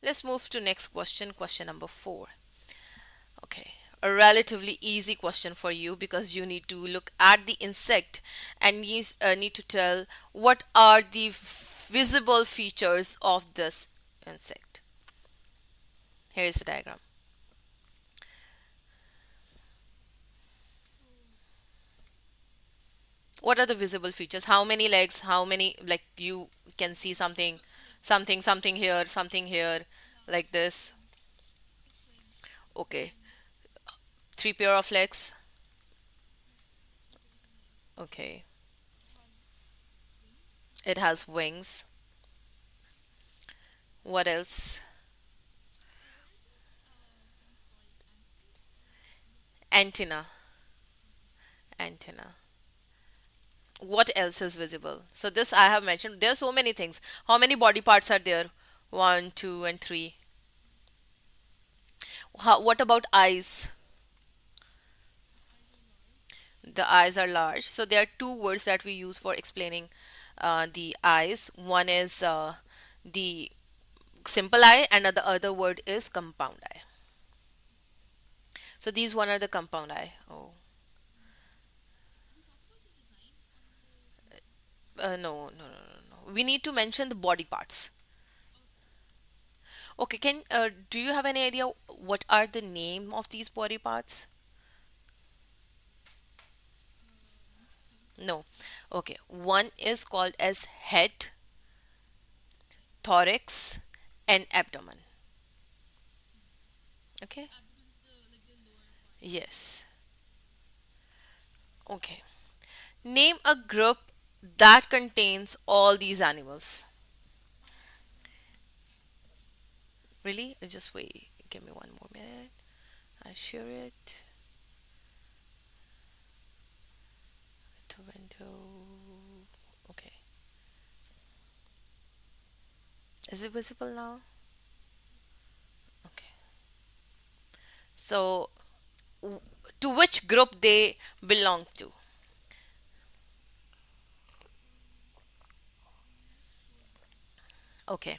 Let's move to next question, question number 4. Okay, a relatively easy question for you because you need to look at the insect and need to tell what are the visible features of this insect. Here is the diagram. What are the visible features? How many legs? How many, like you can see something, something here, like this. Okay, three pair of legs. Okay, it has wings. What else? Antenna. Antenna. What else is visible? So this I have mentioned. There are so many things. How many body parts are there? One, two, and three. What about eyes? The eyes are large. So there are two words that we use for explaining the eyes. One is the simple eye, and the other word is compound eye. So these one are the compound eye. Oh, no. We need to mention the body parts. Okay, can do you have any idea what are the name of these body parts? No. Okay, one is called as head, thorax, and abdomen. Okay. Yes. Okay. Name a group that contains all these animals. Really? Just wait. Give me one more minute. I'll share it. To window. Okay. Is it visible now? Okay. So, w- to which group they belong to? Okay.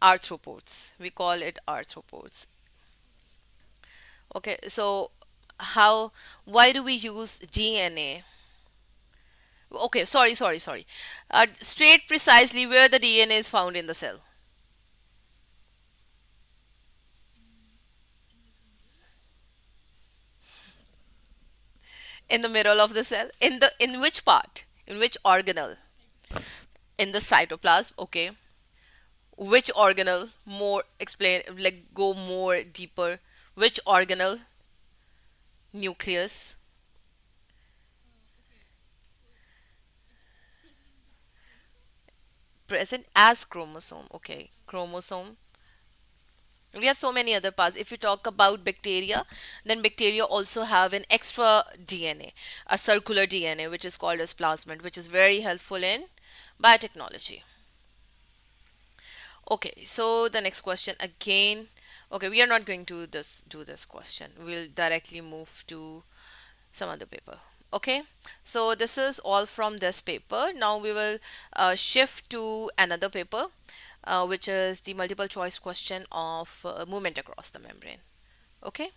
Arthropods. We call it arthropods. Okay. So, how, why do we use DNA? Okay. Sorry. Straight precisely where the DNA is found in the cell. In the middle of the cell. In which part? In which organelle? In the cytoplasm. Okay. Which organelle? More explain, like go more deeper. Which organelle? Nucleus. Present as chromosome. Okay. Chromosome. We have so many other parts. If you talk about bacteria, then bacteria also have an extra DNA, a circular DNA, which is called as plasmid, which is very helpful in biotechnology. Okay, so the next question again. Okay, we are not going to this do this question. We'll directly move to some other paper. Okay, so this is all from this paper. Now we will shift to another paper, which is the multiple choice question of movement across the membrane. Okay.